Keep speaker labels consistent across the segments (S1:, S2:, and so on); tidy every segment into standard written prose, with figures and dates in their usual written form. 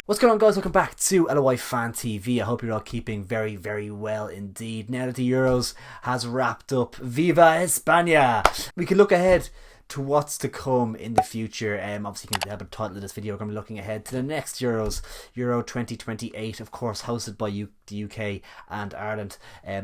S1: What's going on, guys? Welcome back to LOI Fan TV. I hope you're all keeping very, very well indeed. Now that the Euros has wrapped up, Viva España! We can look ahead to what's to come in the future. Obviously, you can have a title of this video. We're going to be looking ahead to the next Euros, Euro 2028, of course, hosted by the UK and Ireland.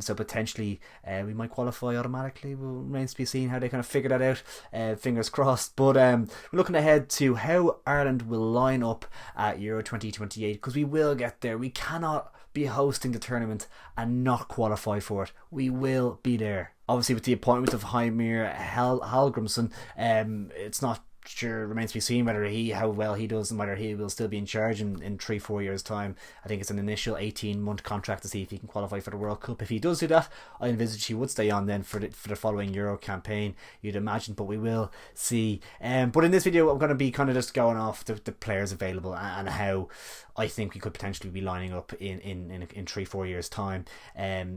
S1: So potentially we might qualify automatically. Well, remains to be seen how they kind of figure that out. Fingers crossed. But we're looking ahead to how Ireland will line up at Euro 2028, because we will get there. We cannot be hosting the tournament and not qualify for it. We will be there. Obviously, with the appointment of Heimir Hallgrimsson, it's not sure, remains to be seen how well he does and whether he will still be in charge in 3-4 years time. I think it's an initial 18-month contract to see if he can qualify for the World Cup. If he does do that, I envisage he would stay on then for the following Euro campaign, you'd imagine, but we will see. But in this video I'm going to be kind of just going off the players available and how I think we could potentially be lining up in 3-4 years time.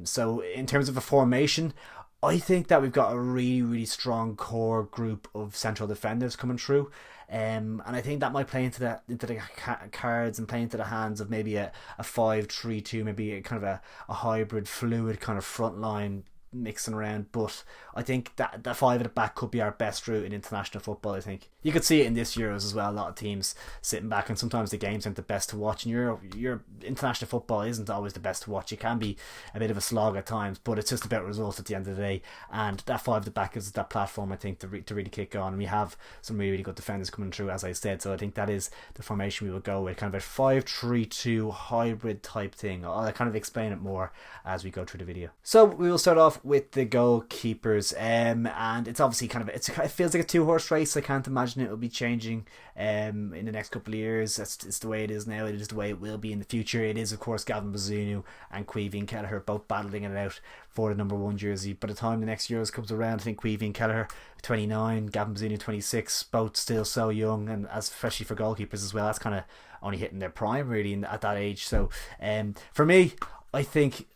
S1: So in terms of a formation, I think that we've got a really, really strong core group of central defenders coming through, and I think that might play into the cards and play into the hands of maybe a 5-3-2, maybe a kind of a hybrid, fluid kind of front line mixing around. But I think that the five at the back could be our best route in international football. I think you could see it in this Euros as well. A lot of teams sitting back, and sometimes the games aren't the best to watch, and your international football isn't always the best to watch. It can be a bit of a slog at times, but it's just about results at the end of the day, and that five at the back is that platform, I think, to really kick on. And we have some really, really good defenders coming through, as I said, so I think that is the formation we will go with, kind of a 5-3-2 hybrid type thing. I'll kind of explain it more as we go through the video. So we will start off with the goalkeepers, and it's obviously it feels like a two-horse race. I can't imagine it will be changing in the next couple of years. It's the way it is now. It is the way it will be in the future. It is, of course, Gavin Bazunu and Caoimhín Kelleher both battling it out for the number one jersey. By the time the next Euros comes around, I think Caoimhín Kelleher 29, Gavin Bazunu 26, both still so young, and especially for goalkeepers as well, that's kind of only hitting their prime really at that age. So for me, I think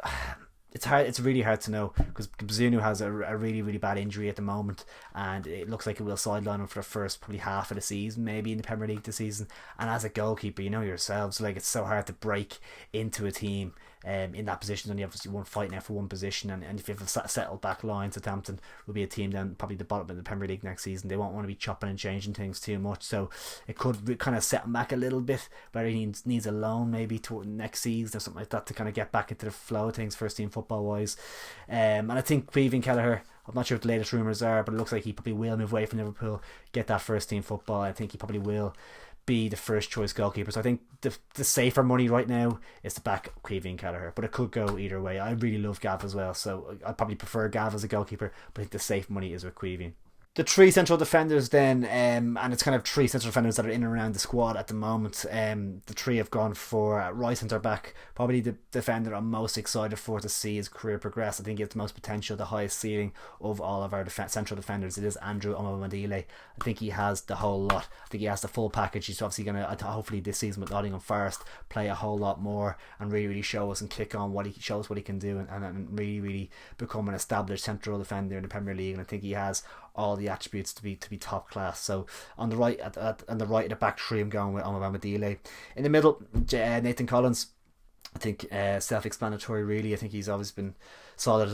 S1: it's hard. It's really hard to know, because Bazunu has a really, really bad injury at the moment, and it looks like it will sideline him for the first probably half of the season, maybe in the Premier League this season. And as a goalkeeper, you know yourselves, like, it's so hard to break into a team in that position. Only obviously one fight now for one position, and if you have a settled back line, Southampton will be a team down probably the bottom of the Premier League next season. They won't want to be chopping and changing things too much, so it could kind of set him back a little bit, whether he needs a loan maybe to next season or something like that to kind of get back into the flow of things first team football wise. And I think Caoimhín Kelleher, I'm not sure what the latest rumours are, but it looks like he probably will move away from Liverpool, get that first team football. I think he probably will be the first choice goalkeeper. So I think the safer money right now is to back Caoimhín Kelleher, but it could go either way. I really love Gav as well, so I probably prefer Gav as a goalkeeper, but I think the safe money is with Caoimhín. The three central defenders then, and it's kind of three central defenders that are in and around the squad at the moment. The three have gone for right centre back, probably the defender I'm most excited for to see his career progress. I think he has the most potential, the highest ceiling of all of our central defenders. It is Andrew Omobamidele. I think he has the whole lot. I think he has the full package. He's obviously going to, hopefully this season with Nottingham Forest, play a whole lot more and really, really show us and kick on what he shows what he can do, and really, really become an established central defender in the Premier League. And I think he has all the attributes to be top class. So on the right at the right of the back three, I'm going with Omobamidele. In the middle, Nathan Collins. I think self-explanatory really. I think he's always been solid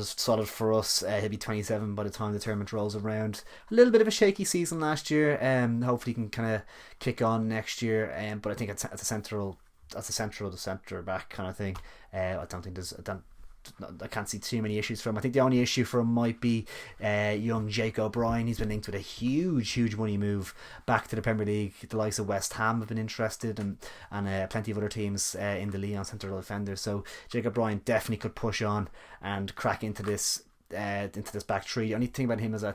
S1: for us. He'll be 27 by the time the tournament rolls around. A little bit of a shaky season last year. Hopefully he can kind of kick on next year. But I think it's a centre back kind of thing. I can't see too many issues for him. I think the only issue for him might be young Jake O'Brien. He's been linked with a huge money move back to the Premier League. The likes of West Ham have been interested, and plenty of other teams in the league on central defenders. So Jake O'Brien definitely could push on and crack into this back three. The only thing about him is I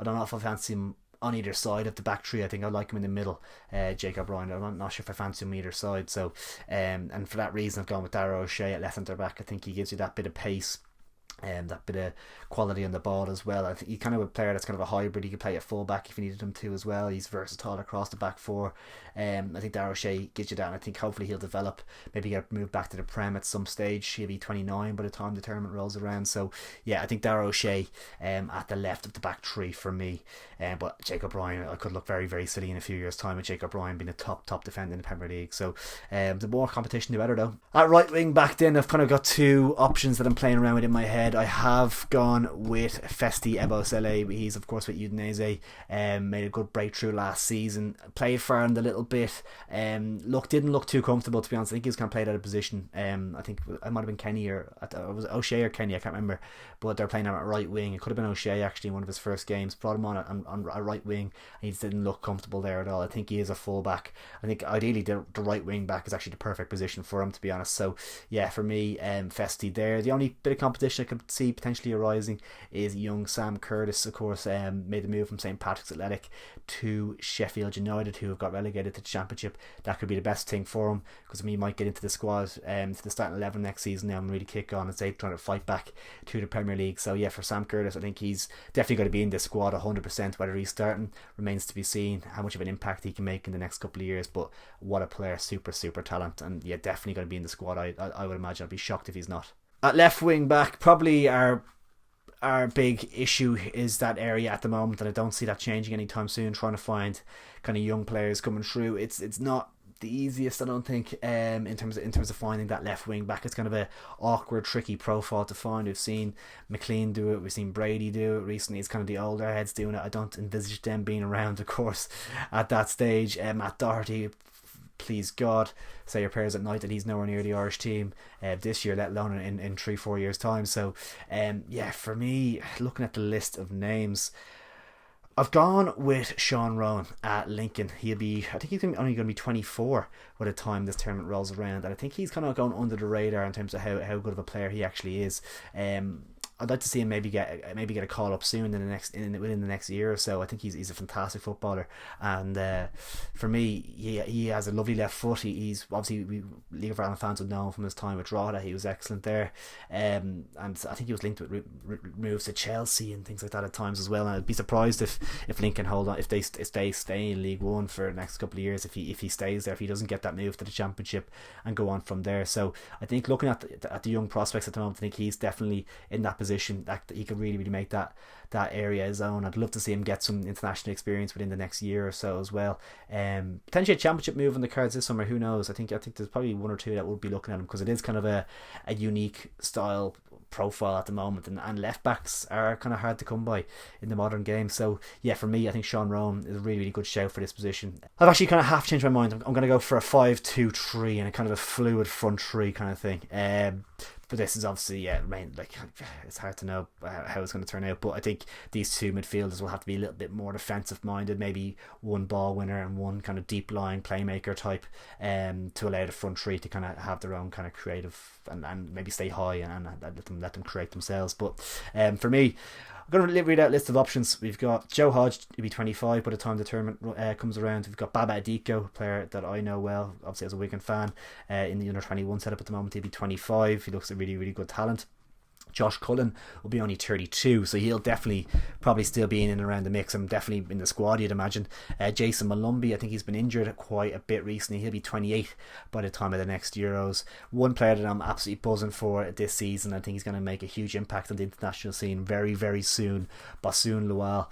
S1: don't know if I fancy him on either side of the back three. I think I like him in the middle, Jake O'Brien. I'm not sure if I fancy him either side. So and for that reason I've gone with Darragh O'Shea at left centre back. I think he gives you that bit of pace That bit of quality on the ball as well. I think he's kind of a player that's kind of a hybrid. He can play at full back if you needed him to as well. He's versatile across the back four. I think Darragh O'Shea gives you that, and I think hopefully he'll develop, maybe get moved back to the Prem at some stage. He'll be 29 by the time the tournament rolls around. So yeah, I think Darragh O'Shea at the left of the back three for me. But Jacob Ryan, I could look very, very silly in a few years' time with Jacob Ryan being a top defender in the Premier League. So the more competition, the better though. At right wing back then, I've kind of got two options that I'm playing around with in my head. I have gone with Festi Ebosele. He's of course with Udinese. Made a good breakthrough last season. Played for Ireland a little bit. Didn't look too comfortable, to be honest. I think he was kind of played out of position. I think it might have been Kenny or was it O'Shea or Kenny? I can't remember. But they're playing him at right wing. It could have been O'Shea actually in one of his first games. Brought him on a right wing. And he just didn't look comfortable there at all. I think he is a full back. I think ideally the right wing back is actually the perfect position for him, to be honest. So yeah, for me, Festi there. The only bit of competition I could see potentially arising is young Sam Curtis, of course, made the move from St Patrick's Athletic to Sheffield United, who have got relegated to the Championship. That could be the best thing for him, because he might get into the squad to the starting 11 next season now and really kick on as they trying to fight back to the Premier League. So yeah, for Sam Curtis, I think he's definitely going to be in this squad 100%. Whether he's starting remains to be seen, how much of an impact he can make in the next couple of years. But what a player, super talent, and yeah, definitely going to be in the squad. I would imagine. I'd be shocked if he's not. At left wing back, probably our big issue is that area at the moment, and I don't see that changing anytime soon. Trying to find kind of young players coming through, it's not the easiest, I don't think, in terms of finding that left wing back. It's kind of a awkward, tricky profile to find. We've seen McLean do it, we've seen Brady do it recently. It's kind of the older heads doing it. I don't envisage them being around, of course, at that stage. Matt Doherty, please God, say your prayers at night that he's nowhere near the Irish team this year, let alone in 3-4 years time. So yeah, for me, looking at the list of names, I've gone with Sean Rowan at Lincoln. I think he's only going to be 24 by the time this tournament rolls around, and I think he's kind of going under the radar in terms of how good of a player he actually is. I'd like to see him maybe get a call up soon within the next year or so. I think he's a fantastic footballer, and for me, he has a lovely left foot. He's obviously, League of Ireland fans would know him from his time with Drogheda. He was excellent there, and I think he was linked with moves to Chelsea and things like that at times as well. And I'd be surprised if Lincoln hold on, if they stay in League One for the next couple of years, if he stays there, if he doesn't get that move to the Championship and go on from there. So I think looking at the young prospects at the moment, I think he's definitely in that position that he could really make that area his own. I'd love to see him get some international experience within the next year or so as well. Potentially a Championship move on the cards this summer, who knows. I think there's probably one or two that would be looking at him, because it is kind of a unique style profile at the moment, and left backs are kind of hard to come by in the modern game. So yeah, for me, I think Sean Rowan is a really good shout for this position. I've actually kind of half changed my mind. I'm going to go for a 5-2-3 and a kind of a fluid front three kind of thing. But this is obviously, it's hard to know how it's going to turn out. But I think these two midfielders will have to be a little bit more defensive minded, maybe one ball winner and one kind of deep line playmaker type, to allow the front three to kind of have their own kind of creative and maybe stay high and let them create themselves. But for me, I'm going to read out a list of options. We've got Joe Hodge, he'll be 25 by the time the tournament comes around. We've got Baba Adiko, a player that I know well, obviously as a Wigan fan, in the under 21 setup at the moment. He'll be 25. He looks a really good talent. Josh Cullen will be only 32, so he'll definitely probably still be in and around the mix. I'm definitely in the squad, you'd imagine. Jason Malumbi, I think he's been injured quite a bit recently. He'll be 28 by the time of the next Euros. One player that I'm absolutely buzzing for this season, I think he's going to make a huge impact on the international scene very soon, Basoun Lawal.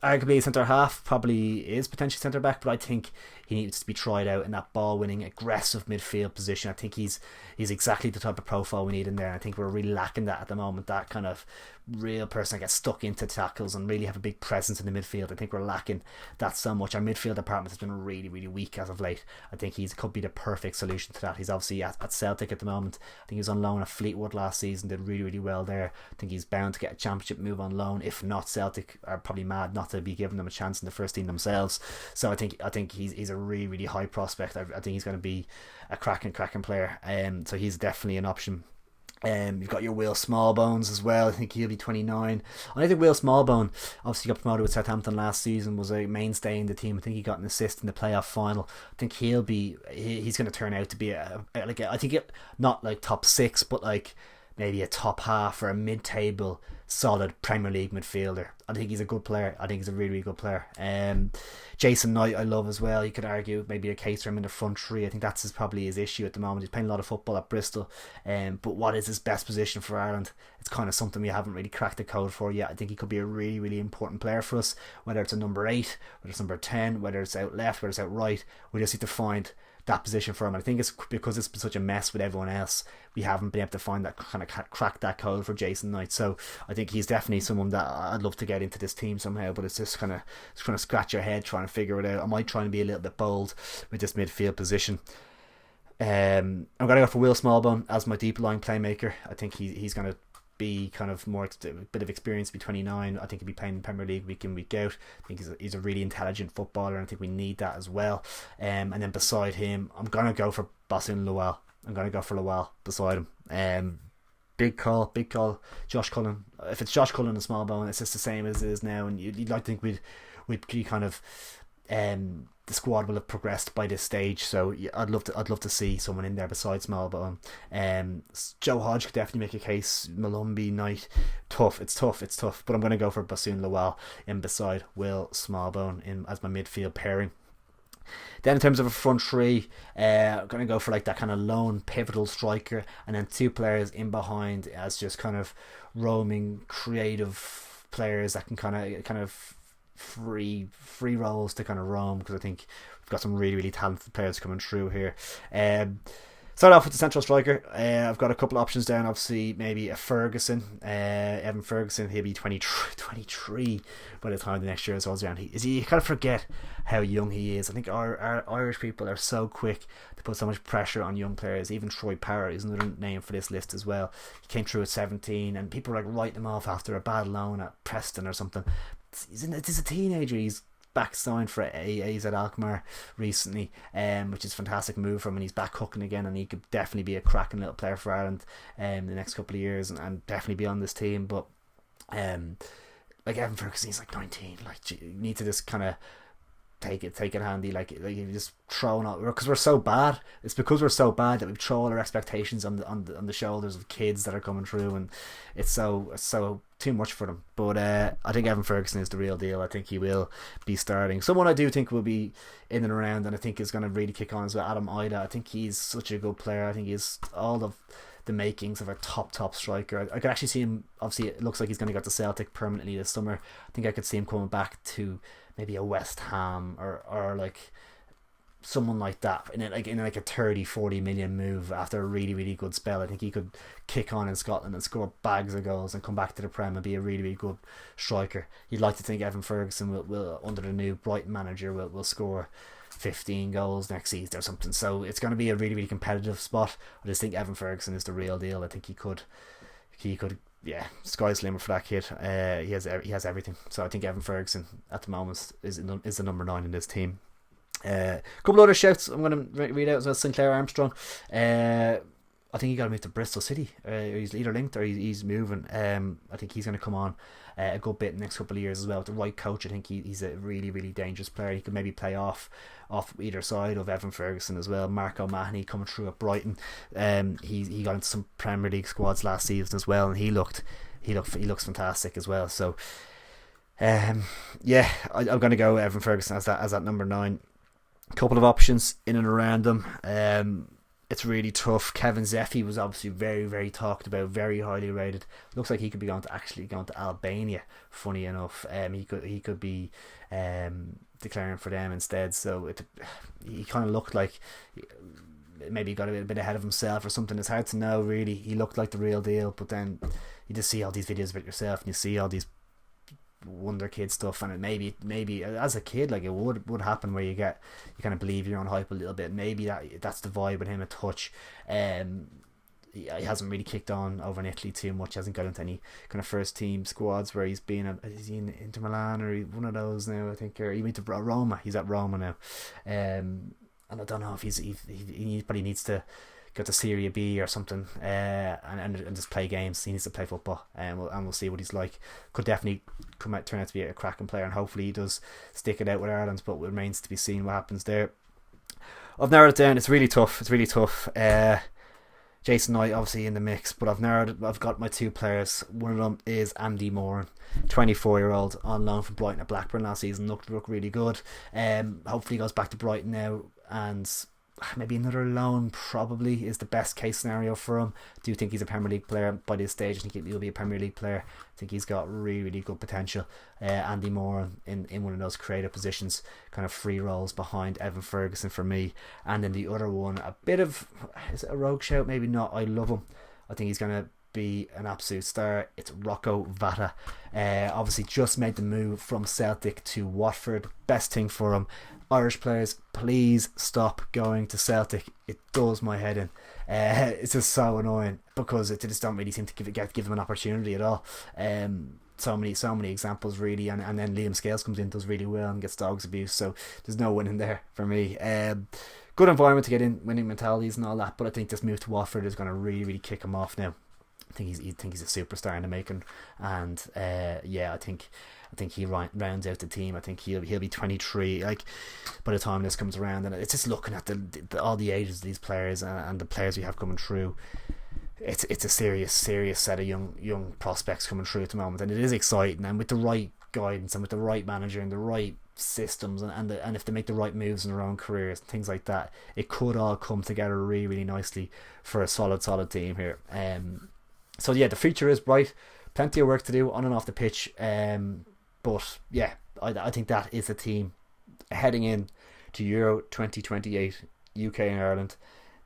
S1: Arguably a centre half, probably is potentially centre back, but I think he needs to be tried out in that ball winning aggressive midfield position. I think he's exactly the type of profile we need in there, and I think we're really lacking that at the moment, that kind of real person that gets stuck into tackles and really have a big presence in the midfield. I think we're lacking that so much. Our midfield department has been really weak as of late. I think he could be the perfect solution to that. He's obviously at Celtic at the moment. I think he was on loan at Fleetwood last season, did really well there. I think he's bound to get a Championship move on loan. If not, Celtic are probably mad not to be giving them a chance in the first team themselves. So I think he's a really high prospect. I think he's going to be a cracking player. So he's definitely an option. You've got your Will Smallbones as well. I think he'll be 29. And I think Will Smallbone obviously got promoted with Southampton last season, was a mainstay in the team. I think he got an assist in the playoff final. I think he's going to turn out to be I think not like top 6, but like maybe a top half or a mid-table solid Premier League midfielder. I think he's a good player. I think he's a really, really good player. Jason Knight I love as well. You could argue maybe a case for him in the front three. I think that's probably his issue at the moment. He's playing a lot of football at Bristol, but what is his best position for Ireland? It's kind of something we haven't really cracked the code for yet. I think he could be a really, really important player for us, whether it's a number 8, whether it's number 10, whether it's out left, whether it's out right. We just need to find that position for him. And I think it's because it's been such a mess with everyone else, we haven't been able to find that kind of crack that code for Jason Knight. So I think he's definitely someone that I'd love to get into this team somehow, but it's just kind of scratch your head trying to figure it out. I might try and be a little bit bold with this midfield position. I'm going to go for Will Smallbone as my deep line playmaker. I think he's going to be kind of more a bit of experience, be 29. I think he'll be playing in the Premier League week in week out. I think he's a really intelligent footballer, and I think we need that as well. And then beside him, I'm going to go for Basun Lowell. I'm going to go for Lowell beside him. Big call, Josh Cullen. If it's Josh Cullen and Smallbone, it's just the same as it is now, and you'd like to think we'd be kind of the squad will have progressed by this stage, so yeah, I'd love to see someone in there besides Smallbone. Joe Hodge could definitely make a case. Malumbi, Knight, it's tough, but I'm going to go for Basun Lowell in beside Will Smallbone as my midfield pairing. Then in terms of a front three, I'm going to go for like that kind of lone pivotal striker, and then 2 players in behind as just kind of roaming creative players that can kind of free roles to kind of roam, because I think we've got some really, really talented players coming through here. Start off with the central striker. I've got a couple of options down. Obviously, maybe a Ferguson, Evan Ferguson. He'll be 23 by the time the next year is around. You kind of forget how young he is. I think our Irish people are so quick to put so much pressure on young players. Even Troy Power is another name for this list as well. He came through at 17, and people are like writing him off after a bad loan at Preston or something. He's a teenager. He's back signed for AZ Alkmaar recently, which is a fantastic move for him, and he's back hooking again, and he could definitely be a cracking little player for Ireland the next couple of years, and definitely be on this team. But like Evan Ferguson, he's like 19. Like, you need to just kind of take it handy, like you just throwing out, because we're so bad. It's because we're so bad that we throw all our expectations on the shoulders of kids that are coming through, and it's so too much for them. But I think Evan Ferguson is the real deal. I think he will be starting. Someone I do think will be in and around, and I think is going to really kick on, as well, Adam Ida. I think he's such a good player. I think he's all of the makings of a top striker. I could actually see him, obviously it looks like he's going to go to Celtic permanently this summer. I think I could see him coming back to maybe a West Ham or like someone like that in a 30-40 million move after a really, really good spell. I think he could kick on in Scotland and score bags of goals and come back to the Prem and be a really, really good striker. You'd like to think Evan Ferguson will under the new Brighton manager will score 15 goals next season or something. So it's going to be a really, really competitive spot. I just think Evan Ferguson is the real deal. I think he could yeah, sky's the limit for that kid. He has everything. So I think Evan Ferguson at the moment is the number 9 in this team. A couple other shouts I'm going to read out as well. Sinclair Armstrong. I think he got to move to Bristol City. He's either linked or he's moving. I think he's going to come on a good bit in the next couple of years as well. With the right coach, I think he's a really, really dangerous player. He could maybe play off either side of Evan Ferguson as well. Mark O'Mahony coming through at Brighton. He got into some Premier League squads last season as well, and he looks fantastic as well. So yeah, I'm going to go Evan Ferguson as that number 9. Couple of options in and around them. It's really tough. Kevin Zeffy was obviously very, very talked about, very highly rated. Looks like he could be going to Albania. Funny enough, he could be declaring for them instead. So he kind of looked like maybe he got a bit ahead of himself or something. It's hard to know really. He looked like the real deal, but then you just see all these videos about yourself and you see all these wonder kid stuff, and it maybe as a kid, like, it would happen where you kind of believe your own hype a little bit. Maybe that's the vibe with him a touch. He hasn't really kicked on over in Italy too much. He hasn't got into any kind of first team squads where he's been is he in Inter Milan or one of those now, I think, or he went to Roma. He's at Roma now, and I don't know if he probably needs to go to Serie B or something, and just play games. He needs to play football, and we'll see what he's like. Could definitely turn out to be a cracking player, and hopefully he does stick it out with Ireland, but it remains to be seen what happens there. I've narrowed it down. It's really tough. Jason Knight obviously in the mix, but I've got my two players. One of them is Andy Moran, 24-year-old on loan from Brighton at Blackburn last season. Looked really good. Hopefully he goes back to Brighton now, and maybe another loan probably is the best case scenario for him. I do think he's a Premier League player by this stage. I think he'll be a Premier League player. I think he's got really good potential. Andy Moore in one of those creative positions, kind of free roles behind Evan Ferguson for me. And then the other one, a bit of, is it a rogue shout? Maybe not. I love him. I think he's going to be an absolute star. It's Rocco Vata. Obviously just made the move from Celtic to Watford. Best thing for him. Irish players, please stop going to Celtic. It does my head in. It's just so annoying because they just don't really seem to give them an opportunity at all. So many examples really, and then Liam Scales comes in, does really well and gets dogs abuse. So there's no winning there for me. Good environment to get in, winning mentalities and all that. But I think this move to Watford is going to really kick him off now. I think he's a superstar in the making, and I think he rounds out the team. I think he'll be 23 like by the time this comes around, and it's just looking at all the ages of these players and the players we have coming through. It's a serious set of young prospects coming through at the moment, and it is exciting. And with the right guidance and with the right manager and the right systems and if they make the right moves in their own careers, things like that, it could all come together really nicely for a solid team here. So yeah, the future is bright. Plenty of work to do on and off the pitch. But yeah, I think that is a team heading in to Euro 2028, UK and Ireland.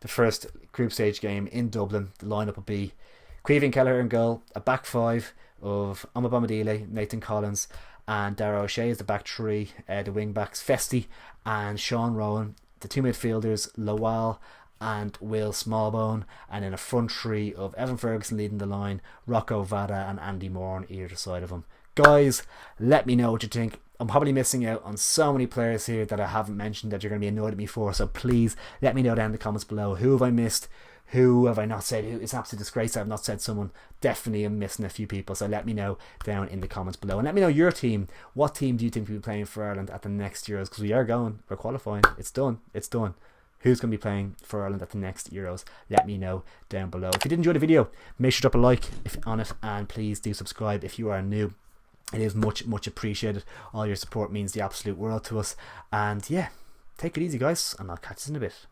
S1: The first group stage game in Dublin. The lineup will be Caoimhín Kelleher in goal, a back five of Amabamadile, Nathan Collins, and Dara O'Shea is the back three. The wing backs Festi and Sean Rowan. The two midfielders Lawal and Will Smallbone, and then a front three of Evan Ferguson leading the line, Rocco Vada and Andy Moore on either side of him. Guys, let me know what you think. I'm probably missing out on so many players here that I haven't mentioned that you're going to be annoyed at me for, so please let me know down in the comments below. Who have I missed? Who have I not said? It's an absolute disgrace that I've not said someone. Definitely am missing a few people, so let me know down in the comments below. And let me know your team. What team do you think will be playing for Ireland at the next Euros? Because we're qualifying. It's done. Who's going to be playing for Ireland at the next Euros? Let me know down below. If you did enjoy the video, make sure to drop a like on it, and please do subscribe if you are new. It is much appreciated. All your support means the absolute world to us. And yeah, take it easy guys, and I'll catch you in a bit.